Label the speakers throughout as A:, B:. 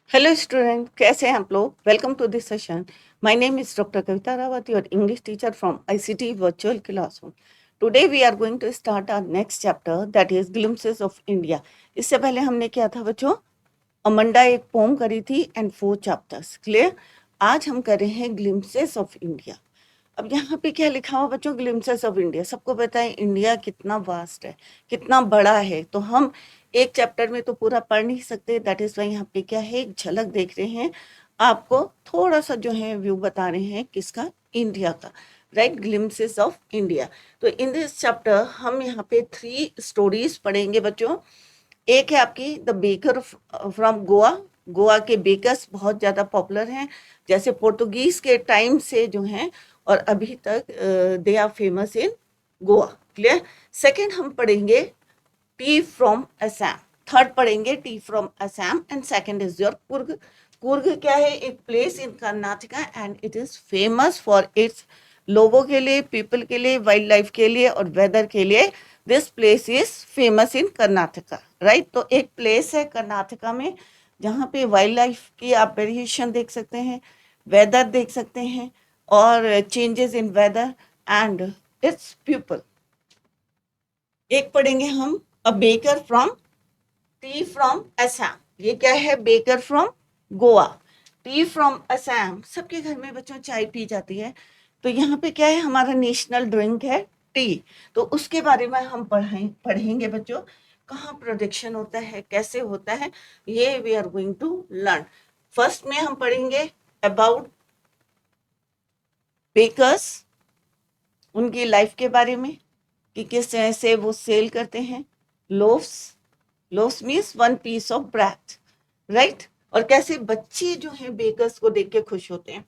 A: Hello student, कैसे हैं आप लोग। Welcome to this session. My name is doctor Kavita Rawat, your English teacher from ICT virtual classroom. Today we are going to start our next chapter, that is glimpses of India. इससे पहले हमने किया था बच्चों, अमंडा एक पोम करी थी and 4 chapters. Clear. आज हम कर रहे हैं ग्लिम्पसेस ऑफ इंडिया। अब यहाँ पे क्या लिखा हुआ बच्चों, ग्लिम्पसेस ऑफ इंडिया। सबको पता है इंडिया कितना वास्ट है, कितना बड़ा है, तो हम एक चैप्टर में तो पूरा पढ़ नहीं सकते। दैट इज वाई यहाँ पे क्या है, एक झलक देख रहे हैं, आपको थोड़ा सा जो है व्यू बता रहे हैं किसका, इंडिया का। Right, glimpses of India. तो इन दिस चैप्टर हम यहाँ पे 3 स्टोरीज पढ़ेंगे बच्चों। एक है आपकी the baker from Goa. Goa के बेकर्स बहुत ज़्यादा पॉपुलर हैं, जैसे पोर्टुगीज के टाइम से जो हैं और अभी तक they are famous in Goa. Clear. Second हम पढ़ेंगे टी फ्रॉम असम। थर्ड पढ़ेंगे tea from Assam and second is your Coorg. Coorg क्या है, एक place in Karnataka and it is famous for its लोगों के लिए, पीपल के लिए, वाइल्ड लाइफ के लिए और वेदर के लिए। This place is famous in Karnataka. Right, तो एक प्लेस है कर्नाटका में जहाँ पे वाइल्ड लाइफ की आप वेरिएशन देख सकते हैं, वेदर देख सकते हैं और changes in weather and its people. एक पढ़ेंगे हम a baker from tea from Assam. ये क्या है, baker from Goa. Tea from Assam, सबके घर में बच्चों चाय पी जाती है, तो यहाँ पे क्या है, हमारा नेशनल ड्रिंक है टी। तो उसके बारे में हम पढ़ेंगे बच्चों, कहाँ प्रोडक्शन होता है, कैसे होता है, ये we are going to learn. First में हम पढ़ेंगे अबाउट बेकर्स, उनकी लाइफ के बारे में कि किस तरह से वो सेल करते हैं loafs. Loafs means 1 piece of bread. Right, और कैसे बच्चे जो हैं बेकर्स को देख के खुश होते हैं।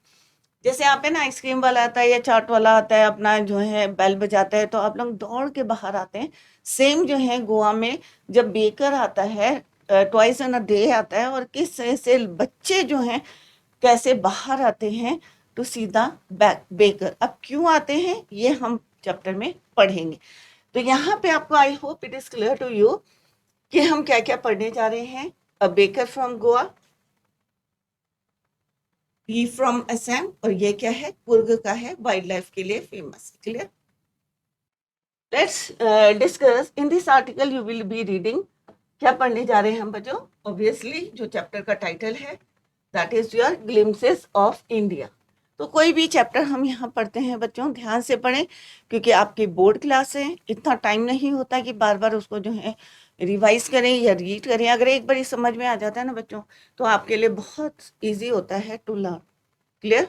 A: जैसे आप है ना, आइसक्रीम वाला आता है या चाट वाला आता है, अपना जो है बेल बजाता है तो आप लोग दौड़ के बाहर आते हैं। सेम जो है गोवा में जब बेकर आता है, ट्वाइस इन अ डे आता है, और किस तरह से बच्चे जो हैं कैसे बाहर आते हैं टू सी द बेकर। अब क्यों आते हैं ये हम चैप्टर में पढ़ेंगे। तो यहाँ पे आपको, I hope it is clear to you कि हम क्या क्या पढ़ने जा रहे हैं। A baker from Goa, tea from Assam, और ये क्या है, कुर्ग का है, वाइल्ड लाइफ के लिए famous. Clear. Let's discuss in this article you will be reading. क्या पढ़ने जा रहे हैं हम बच्चों, ऑब्वियसली जो चैप्टर का टाइटल है that is your glimpses of India. तो कोई भी चैप्टर हम यहाँ पढ़ते हैं बच्चों, ध्यान से पढ़ें, क्योंकि आपकी बोर्ड क्लास है, इतना टाइम नहीं होता कि बार बार उसको जो है रिवाइज करें या रीड करें। अगर एक बार समझ में आ जाता है ना बच्चों, तो आपके लिए बहुत ईजी होता है to learn. Clear.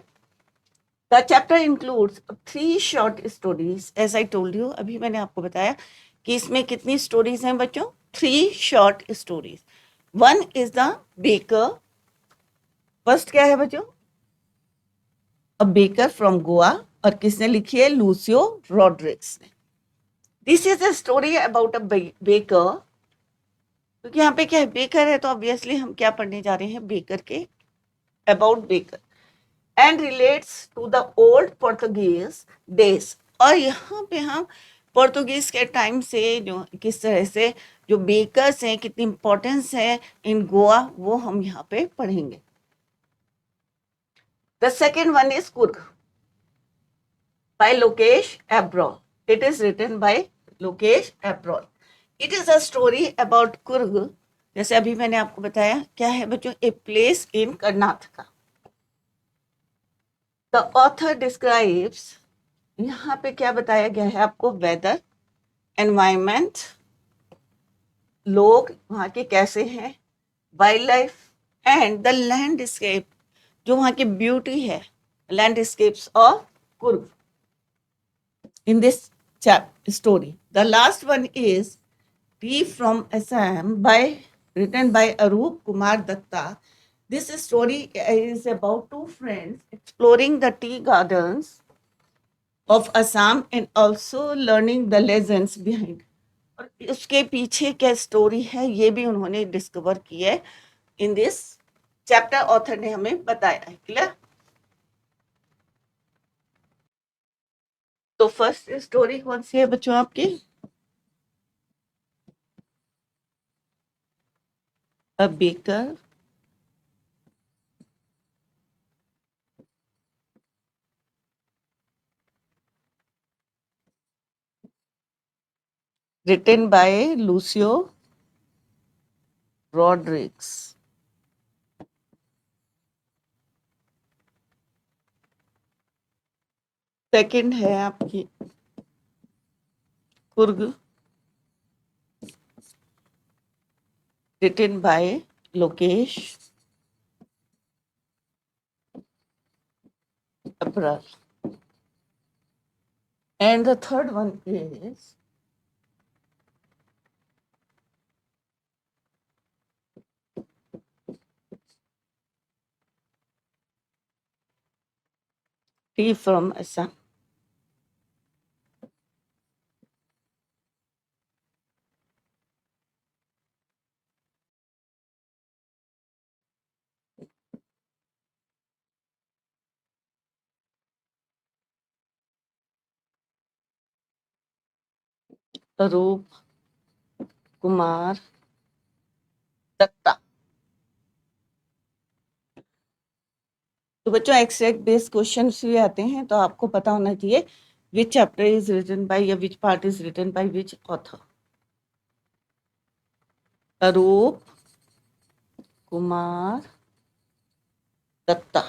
A: The chapter includes 3 short stories, as I told you. अभी मैंने आपको बताया कि इसमें कितनी स्टोरीज हैं बच्चों, 3 short stories. One is the baker. First क्या है बच्चों, अ बेकर फ्रॉम गोवा, और किसने लिखी है, लूसियो रॉड्रिग्स ने। This is a story about a baker. क्योंकि यहाँ पे क्या है, बेकर है, तो ऑब्वियसली हम क्या पढ़ने जा रहे हैं, बेकर के, about baker, and relates to the old Portuguese days. और यहाँ पे हम पोर्तुगीज के टाइम से जो किस तरह से जो बेकर्स हैं, कितनी इंपॉर्टेंस है इन गोवा, वो हम यहाँ पे पढ़ेंगे। The second one is Coorg by Lokesh Abroll. It is written by Lokesh Abroll. It is a story about Kurg. जैसे अभी मैंने आपको बताया, क्या है बच्चों, a place in Karnataka. The author describes, यहाँ पे क्या बताया गया है आपको, वेदर, एनवायरमेंट, लोग वहाँ के कैसे हैं, wild life and the landscape, जो वहाँ की ब्यूटी है, landscapes of Coorg in this story. The last one is Tea from Assam, written by Arup Kumar Datta. This story is about 2 friends exploring the tea gardens of Assam and also learning the lessons behind. और उसके पीछे क्या story है ये भी उन्होंने discover की है इन दिस चैप्टर, ऑथर ने हमें बताया है। क्लियर। तो फर्स्ट स्टोरी कौन सी है बच्चों आपकी, a baker written by Lucio Rodriguez. Second है आपकी Coorg, written by Lokesh Abrar. And the third one is Tea from Assam. रूप कुमार दत्ता. तो बच्चों एक्सट्रैक्ट बेस्ड क्वेश्चन भी आते हैं, तो आपको पता होना चाहिए which chapter is written by या which part is written by which author. Roop Kumar Datta.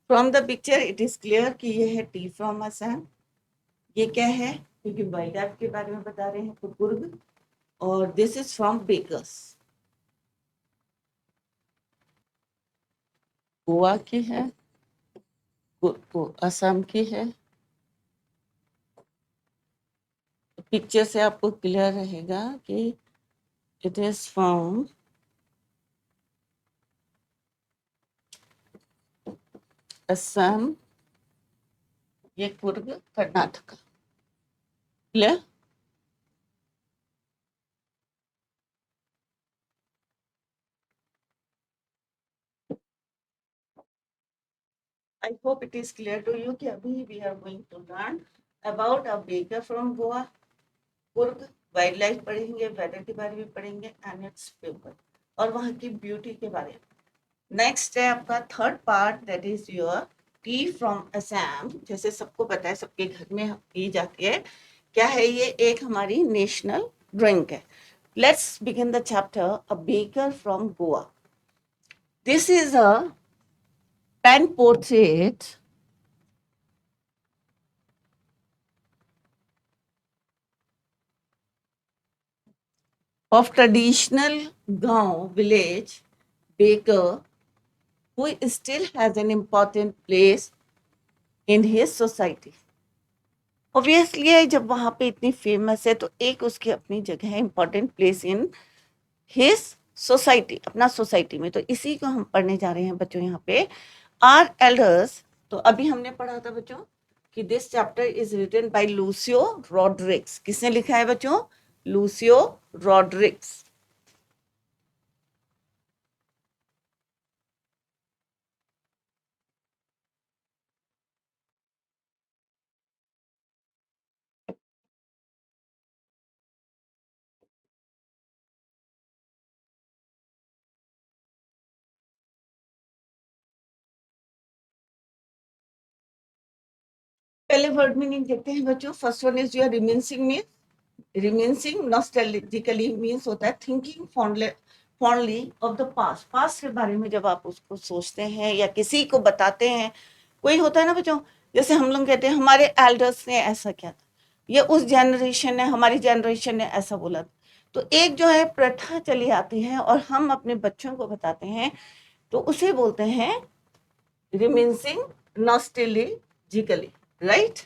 A: From the picture it is clear कि ये है टी फ्रॉम असम. ये क्या है, क्योंकि वाइडैप के बारे में बता रहे हैं तो कुर्ग, और this is from bakers. Goa की है, असम की है. पिक्चर से आपको क्लियर रहेगा कि इट इज फ्रॉम असम, ये Coorg Karnataka. Clear. I hope it is clear to you कि अभी we are going to learn about a baker from Goa. Coorg wild life पढ़ेंगे, वेदर के बारे में पढ़ेंगे एंड इट्स पीपल, और वहाँ की ब्यूटी के बारे में. नेक्स्ट है आपका third part, that is your T from Assam. जैसे सबको पता है, सबके घर में की जाती है. क्या है ये, एक हमारी नेशनल ड्रिंक है. Let's begin the chapter a baker from Goa. This is a pen portrait of traditional Gaon village baker who still has an important place in his society. Obviously जब वहाँ पे इतनी फेमस है तो एक उसकी अपनी जगह है, important place in his society, अपना सोसाइटी में. तो इसी को हम पढ़ने जा रहे हैं बच्चों यहाँ पे. आर एल्डर्स, तो अभी हमने पढ़ा था बच्चों कि this chapter is written by Lucio Rodrigues. किसने लिखा है बच्चों? लूसियो रॉड्रिग्स. पहले वर्ड मीनिंग देखते हैं बच्चों. First one is your reminiscing. Mean reminiscing nostalgically means होता है thinking fondly of the past. Past के बारे में जब आप उसको सोचते हैं या किसी को बताते हैं, कोई होता है ना बच्चों, जैसे हम लोग कहते हैं हमारे एल्डर्स ने ऐसा किया था, या उस जनरेशन ने, हमारी जनरेशन ने ऐसा बोला था. तो एक जो है प्रथा चली आती है और हम अपने बच्चों को बताते हैं, तो उसे बोलते हैं रिमिनिंग नॉस्टैल्जिकली, राइट.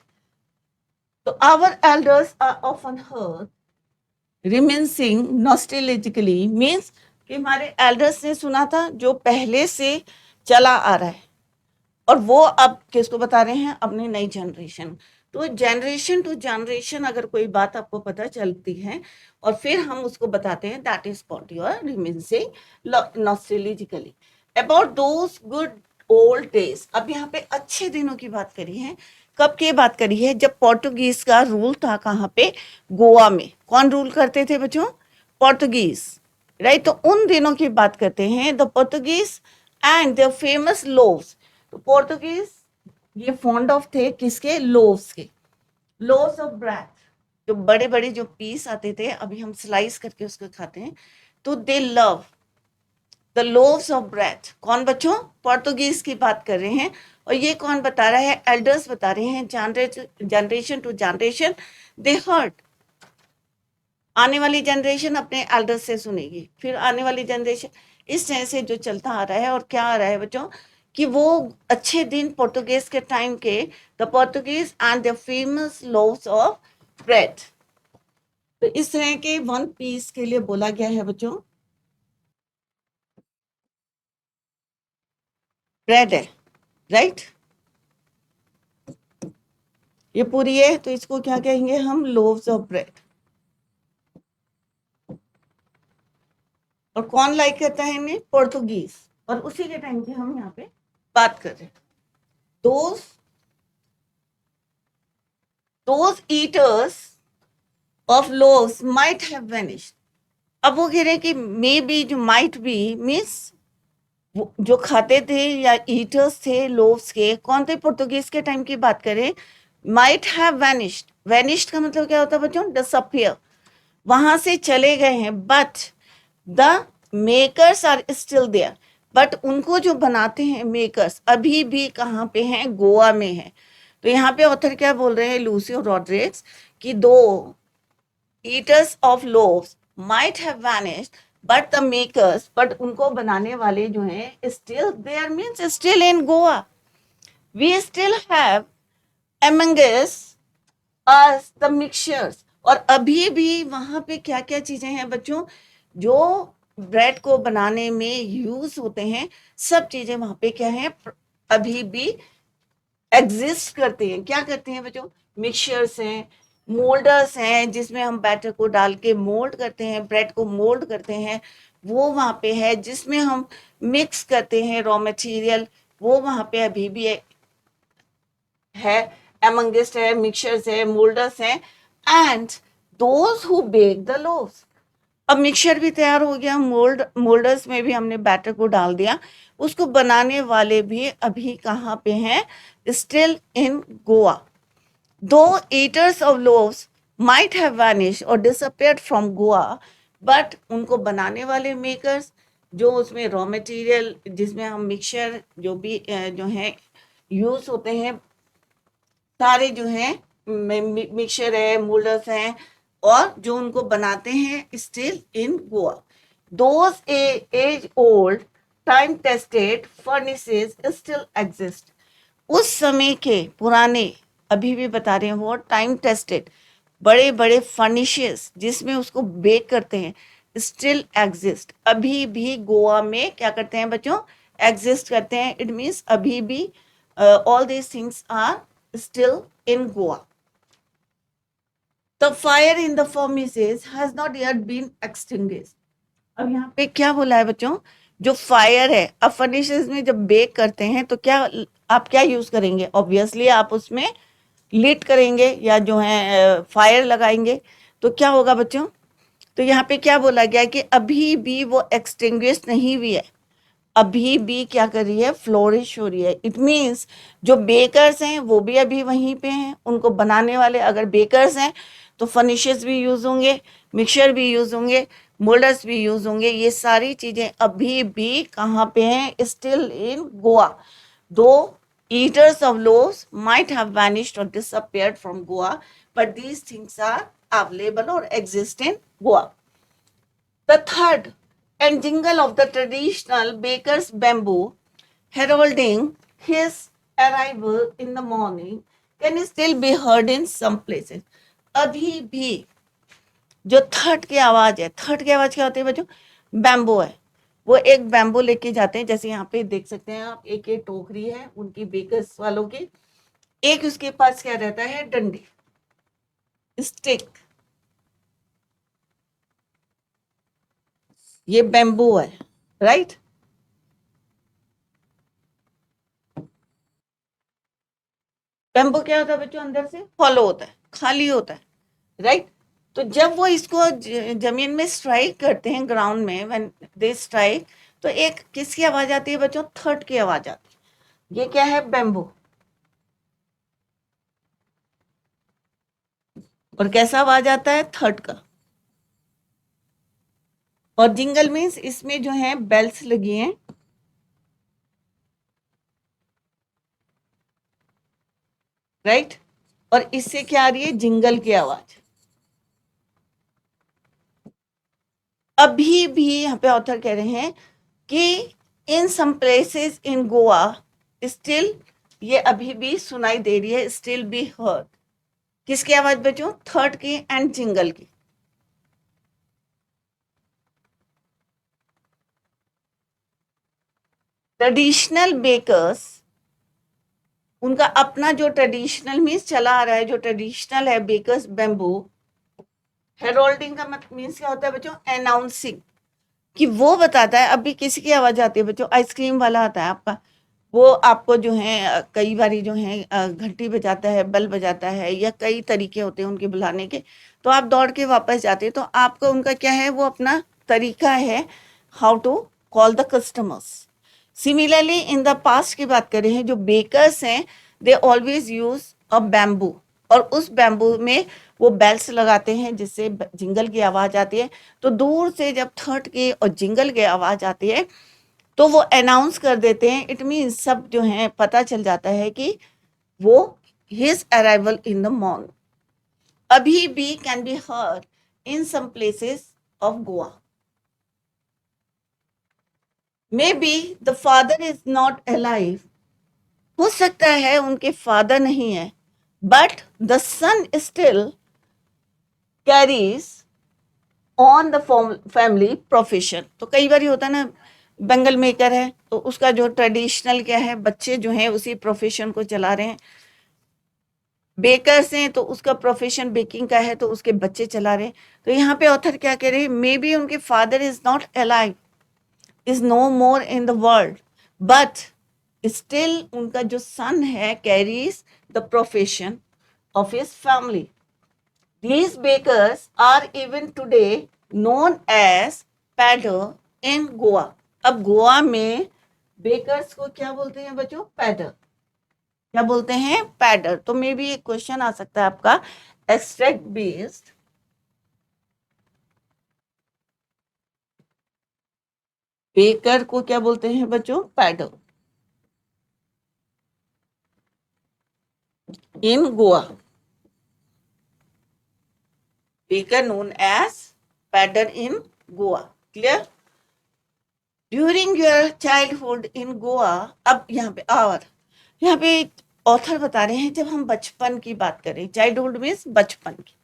A: तो our elders are often heard reminiscing nostalgically means कि हमारे एल्डर्स ने सुना था जो पहले से चला आ रहा है, और वो अब किसको बता रहे हैं? अपनी नई जनरेशन. तो जनरेशन टू जनरेशन अगर कोई बात आपको पता चलती है और फिर हम उसको बताते हैं, that is called your reminiscing nostalgically about those good old days. अब यहाँ पे अच्छे दिनों की बात करी है. कब की बात करी है? जब पोर्टुगीज का रूल था. कहाँ पे? गोवा में. कौन रूल करते थे बच्चों? Portuguese, right. तो उन दिनों की बात करते हैं. The Portuguese and the famous loaves. तो पोर्टुगीज ये फॉन्ड ऑफ थे किसके? लोव्स के, लोव्स ऑफ ब्रेड, जो बड़े बड़े जो पीस आते थे, अभी हम स्लाइस करके उसको खाते हैं, तो दे love the loaves of bread. कौन बच्चों? पोर्तुगीज की बात कर रहे हैं। और ये कौन बता रहा है? एल्डर्स बता रहे हैं, generation to generation they heard. आने वाली जनरेशन अपने एल्डर्स से सुनेगी, फिर आने वाली जनरेशन, इस तरह से जो चलता आ रहा है। और क्या आ रहा है बच्चों कि वो अच्छे दिन पोर्तुगीज के टाइम के, the Portuguese and the famous loaves of bread. तो इस तरह के वन पीस के लिए बोला गया है बच्चों, ब्रेड है, राइट। ये पूरी है, तो इसको क्या कहेंगे हम? Loaves of bread. और कौन लाइक करता है इन्हें? पोर्तुगीज। और उसी के टाइम की हम यहाँ पे बात कर रहे हैं। Those eaters of loaves might have वेनिश्ड। अब वो कह रहे हैं कि मे बी, जो माइट बी मीन्स जो खाते थे या ईटर्स थे लोव्स के, कौन थे? पोर्तुगीज के टाइम की बात करें। माइट हैव वैनिश्ड, वैनिश्ड का मतलब क्या होता है बच्चों? डिसअपियर, वहां से चले गए हैं। But the makers are still there, but उनको जो बनाते हैं मेकर्स अभी भी कहाँ पे हैं? गोवा में है। तो यहाँ पे ऑथर क्या बोल रहे हैं, लूसियो रॉड्रिग्स, कि though eaters of loaves might have vanished but the makers, but उनको बनाने वाले जो हैं still there, means still in Goa. We still have among us the mixtures। और अभी भी वहां पे क्या क्या चीजें हैं बच्चों जो ब्रेड को बनाने में यूज होते हैं? सब चीजें वहां पे क्या है? अभी भी एग्जिस्ट करते हैं। क्या करते हैं बच्चों? मिक्सचर्स हैं, मोल्डर्स हैं, जिसमें हम बैटर को डाल के मोल्ड करते हैं, ब्रेड को मोल्ड करते हैं, वो वहां पे है। जिसमें हम मिक्स करते हैं रॉ मटेरियल, वो वहां पे अभी भी है। एमंगिस्ट है, मिक्सचर्स है, मोल्डर्स है, and those who bake the loaves. अब मिक्सचर भी तैयार हो गया, मोल्डर्स में भी हमने बैटर को डाल दिया, उसको बनाने वाले भी अभी कहाँ पे हैं? Still in Goa. Though eaters of loaves might have vanish और डिसअपियर्ड फ्रॉम गोवा, बट उनको बनाने वाले मेकर्स, जो उसमें रॉ मटेरियल, जिसमें हम मिक्सचर जो भी जो है यूज होते हैं, सारे जो हैं मिक्सचर है, मोल्डर्स हैं, और जो उनको बनाते हैं still in Goa. Those age old time tested furnaces still exist. उस समय के पुराने, अभी भी बता रहे हैं वो टाइम टेस्टेड बड़े बड़े फर्निशेस जिसमें उसको बेक करते हैं, स्टिल एग्जिस्ट, अभी भी गोवा में क्या करते हैं बच्चों? एग्जिस्ट करते हैं। इट मीन्स अभी भी all these things are still in Goa. The fire in the furnaces has not yet been extinguished. अब यहाँ पे क्या बोला है बच्चों? जो फायर है, अब फर्नेसेस में जब बेक करते हैं तो क्या आप क्या यूज करेंगे? ऑब्वियसली आप उसमें लिट करेंगे या जो है फायर लगाएंगे। तो क्या होगा बच्चों? तो यहाँ पे क्या बोला गया कि अभी भी वो एक्सटिंग्विश नहीं हुई है, अभी भी क्या कर रही है? फ्लोरिश हो रही है। इट मीन्स जो बेकर्स हैं वो भी अभी वहीं पे हैं, उनको बनाने वाले अगर बेकर्स हैं तो फर्निशेस भी यूज होंगे, मिक्सचर भी यूज होंगे, मोल्डर्स भी यूज होंगे। ये सारी चीजें अभी भी कहाँ पे हैं? Still in Goa. Though eaters of loaves might have vanished और disappeared from Goa, but these things are available और exist in Goa. The thud and jingle of the traditional baker's bamboo heralding his arrival in the morning can still be heard in some places. अभी भी जो third की आवाज है, third की आवाज क्या होती है बच्चों? बैम्बो है। वो एक बैम्बो लेके जाते हैं, जैसे यहाँ पे देख सकते हैं आप, एक ये टोकरी है उनकी बेकर्स वालों की, एक उसके पास क्या रहता है? डंडी, स्टिक। ये बैम्बू है, राइट। बैम्बू क्या होता है बच्चों? अंदर से हॉलो होता है, खाली होता है, राइट। तो जब वो इसको जमीन में स्ट्राइक करते हैं, ग्राउंड में व्हेन दे स्ट्राइक, तो एक किसकी आवाज आती है बच्चों? थर्ड की आवाज आती है। ये क्या है? बैम्बू। और कैसा आवाज आता है? थर्ड का। और जिंगल मीन्स इसमें जो है बेल्स लगी हैं, राइट। और इससे क्या आ रही है? जिंगल की आवाज। अभी भी यहाँ पे ऑथर कह रहे हैं कि in some places in Goa still, ये अभी भी सुनाई दे रही है, स्टिल बी हर्ड। किसकी आवाज बच्चों? थर्ड की एंड जिंगल की। ट्रेडिशनल बेकर्स, उनका अपना जो ट्रेडिशनल मीन्स चला आ रहा है, जो ट्रेडिशनल है बेकर्स बेम्बू। हेरोल्डिंग का मतलब मीन्स क्या होता है बच्चों? अनाउंसिंग, कि वो बताता है। अभी किसी की आवाज आती है बच्चों, आइसक्रीम वाला आता है आपका, वो आपको जो है कई बारी जो है घंटी बजाता है, बेल बजाता है, या कई तरीके होते हैं उनके बुलाने के। तो आप दौड़ के वापस जाते हैं, तो आपका उनका क्या है? वो अपना तरीका है how to call the customers. Similarly in the past की बात करें हैं, जो बेकर्स हैं, they always use a bamboo, और उस बैम्बू में वो बेल्स लगाते हैं जिससे जिंगल की आवाज आती है। तो दूर से जब थर्ड की और जिंगल की आवाज आती है तो वो अनाउंस कर देते हैं। इट मीन सब जो है पता चल जाता है कि वो his arrival in the morning. अभी भी can be heard in some places of Goa. Maybe the father is not alive, हो सकता है उनके फादर नहीं है, but the son still carries on the family profession. तो कई बार होता है ना, बेंगल मेकर है तो उसका जो ट्रेडिशनल क्या है, बच्चे जो हैं उसी प्रोफेशन को चला रहे हैं। बेकर्स हैं तो उसका प्रोफेशन बेकिंग का है तो उसके बच्चे चला रहे हैं। तो यहाँ पे ऑथर क्या कह रहे हैं? मे बी उनके father is not alive, is no more in the world, but still उनका जो सन है carries the profession of his family. These bakers are even today known as pader in Goa. अब गोवा में बेकर्स को क्या बोलते हैं बच्चों? पैडर। क्या बोलते हैं? पैडर। तो मे बी एक क्वेश्चन आ सकता है आपका, एक्सट्रैक्ट बेस्ड, बेकर को क्या बोलते हैं बच्चों? Pader in Goa. Baker known as pader in Goa. Clear? During your childhood in Goa. अब यहाँ पे ऑथर बता रहे हैं, जब हम बचपन की बात करें, चाइल्डहुड मीन्स बचपन की,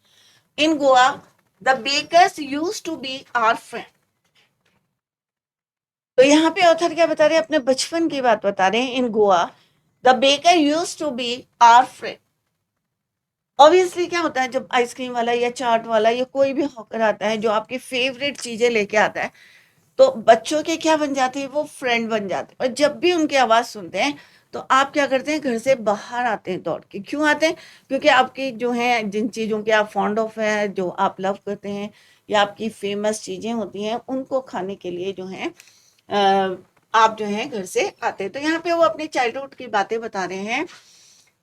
A: in Goa the bakers use to be our friend. तो यहाँ पे ऑथर क्या बता रहे हैं? अपने बचपन की बात बता रहे हैं। In Goa the baker use to be our friend. Obviously क्या होता है, जब आइसक्रीम वाला या चाट वाला या कोई भी हॉकर आता है जो आपकी फेवरेट चीजें लेके आता है, तो बच्चों के क्या बन जाते हैं? वो फ्रेंड बन जाते हैं। और जब भी उनकी आवाज सुनते हैं तो आप क्या करते हैं? घर से बाहर आते हैं दौड़ के। क्यों आते हैं? क्योंकि आपकी जो है, जिन चीजों के आप फॉन्ड ऑफ है, जो आप लव करते हैं, या आपकी फेमस चीजें होती हैं, उनको खाने के लिए जो है आप जो है घर से आते हैं। तो यहाँ पे वो अपने चाइल्डहुड की बातें बता रहे हैं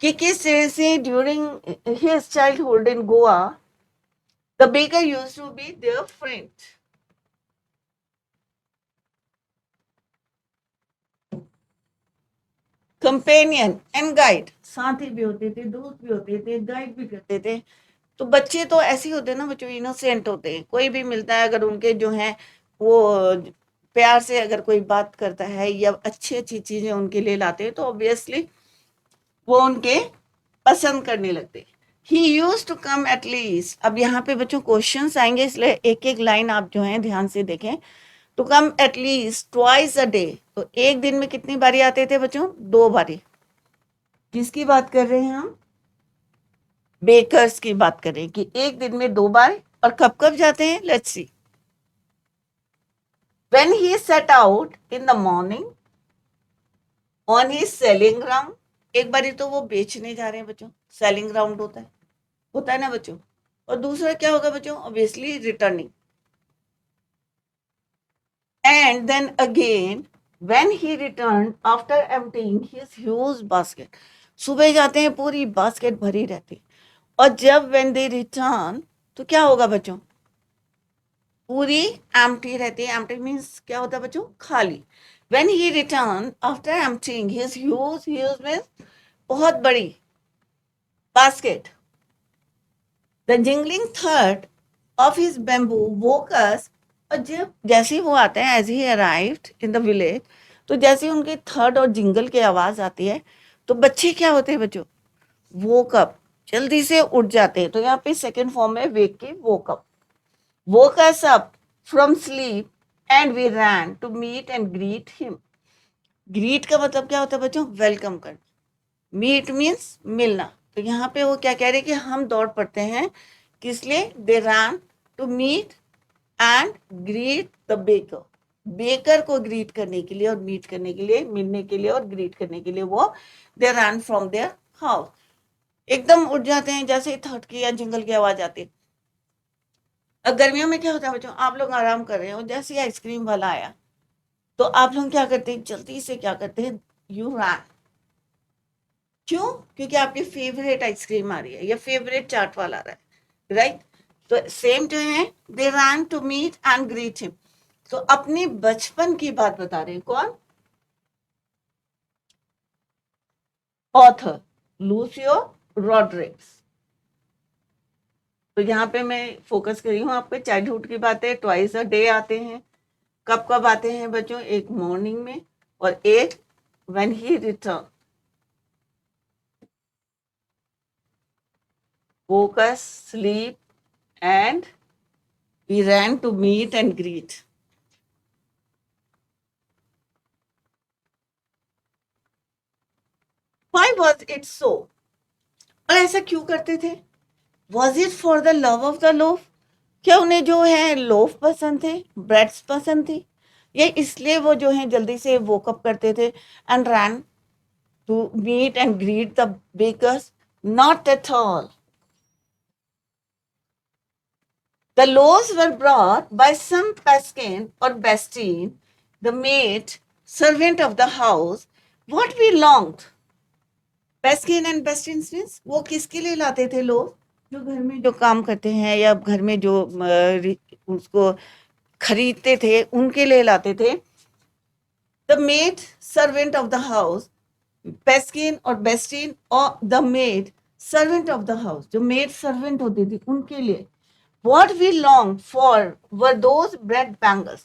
A: कि किस तरह से during his childhood in Goa the baker used to be their friend, companion and guide. साथी भी होते थे, दोस्त भी होते थे, गाइड भी करते थे। तो बच्चे तो ऐसे ही होते हैं ना बच्चों, इनोसेंट होते हैं। कोई भी मिलता है, अगर उनके जो है वो प्यार से अगर कोई बात करता है या अच्छी अच्छी चीजें उनके लिए लाते हैं, तो ऑब्वियसली वो उनके पसंद करने लगते। ही यूज टू कम एटलीस्ट। अब यहाँ पे बच्चों क्वेश्चंस आएंगे, इसलिए एक एक लाइन आप जो है ध्यान से देखें। To come at least twice a day. तो एक दिन में कितनी बारी आते थे बच्चों? 2 बारी। किसकी बात कर रहे हैं हम? बेकर्स की बात करें कि एक दिन में 2 बार। और कब कब जाते हैं? Let's see. When he set out in the morning on he selling ground. एक बारी तो वो बेचने जा रहे हैं बच्चों, सेलिंग ग्राउंड होता है ना बच्चों। और दूसरा क्या होगा बच्चों? Obviously returning. And then again when he return after emptying his huge basket. सुबह जाते हैं, पूरी बास्केट भरी रहती, और जब व्हेन दे रिटर्न तो क्या होगा बच्चों, पूरी एम्प्टी रहती है। एम्प्टी मीन्स क्या होता है बच्चों, खाली। When he return after emptying his huge, huge means बहुत बड़ी बास्केट, द जिंगलिंग थर्ड ऑफ हिज बैम्बू वोकस। और जब जैसे ही वो आते हैं, as he arrived in the village, तो जैसे ही उनके थर्ड और जिंगल की आवाज आती है, तो बच्चे क्या होते हैं बच्चों, वोक अप, जल्दी से उठ जाते हैं। तो यहाँ पे सेकंड फॉर्म है वेक की, woke up. woke us up from sleep and we ran to meet and greet him. Greet का मतलब क्या होता है बच्चों, वेलकम करना। मीट मीन्स मिलना। तो यहाँ पे वो क्या कह रहे हैं कि हम दौड़ पड़ते हैं, किस लिए, they ran to meet and greet the baker. Baker को ग्रीट करने के लिए और मीट करने के लिए, मिलने के लिए और ग्रीट करने के लिए वो दे रैन फ्रॉम देयर हाउस। एकदम उठ जाते हैं जैसे ही थर्ड की या जिंगल की आवाज आती है। अब गर्मियों में क्या होता है बच्चों, आप लोग आराम कर रहे हो, जैसे ही आइसक्रीम वाला आया तो आप लोग क्या करते हैं, जल्दी से क्या करते हैं, यू रैन। क्यों, क्योंकि आपकी फेवरेट आइसक्रीम आ रही है या फेवरेट चाट वाला आ रहा है, राइट। तो सेम जो है, they ran to meet and greet him. तो अपने बचपन की बात बता रहे हैं, कौन, ऑथर लूसियो रॉड्रिग्स। तो यहाँ पे मैं फोकस करी हूँ आपके चाइल्डहुड की बातें। ट्वाइस अ डे आते हैं, कब कब आते हैं बच्चों, एक मॉर्निंग में और एक when he return. Focus, sleep, and we ran to meet and greet. Why was it so? और ऐसा क्यों करते थे? Was it for the love of the loaf? क्या उन्हें जो है लोफ पसंद थे, ब्रेड्स पसंद थी, या इसलिए वो जो है जल्दी से वोकअप करते थे and ran to meet and greet the bakers? Not at all. The loaves were brought by some Paskin or Bastine, the maid, servant of the house. What we longed. Paskin and Bastine means वो किसके लिए लाते थे लोग, जो घर में जो काम करते हैं या घर में जो उसको खरीदते थे उनके लिए लाते थे। The maid servant of the house, Paskin और Bastine और the maid servant of the house, जो maid servant होती थी उनके लिए। What we longed for were those bread bangles.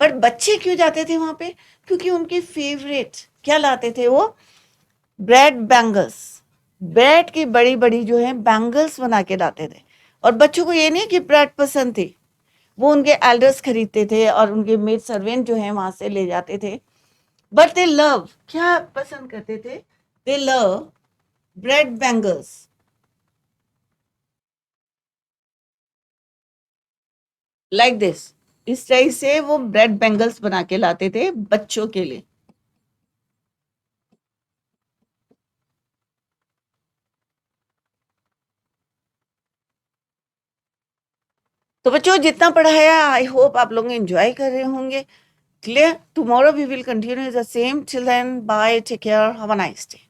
A: पर बच्चे क्यों जाते थे वहां पे, क्योंकि उनके फेवरेट क्या लाते थे वो, ब्रेड बैंगल्स। ब्रेड की बड़ी बड़ी जो है बैंगल्स बना के लाते थे। और बच्चों को ये नहीं कि ब्रेड पसंद थी, वो उनके एल्डर्स खरीदते थे और उनके मेड सर्वेंट जो है वहां से ले जाते थे। बट दे लव, क्या पसंद करते थे, दे love bread bangles. Like this, इस तरह से वो ब्रेड बैंगल्स बना के लाते थे बच्चों के लिए। तो बच्चों जितना पढ़ाया, आई होप आप लोग एंजॉय कर रहे होंगे। Clear, tomorrow we will continue the same, till then bye, take care, have a nice day.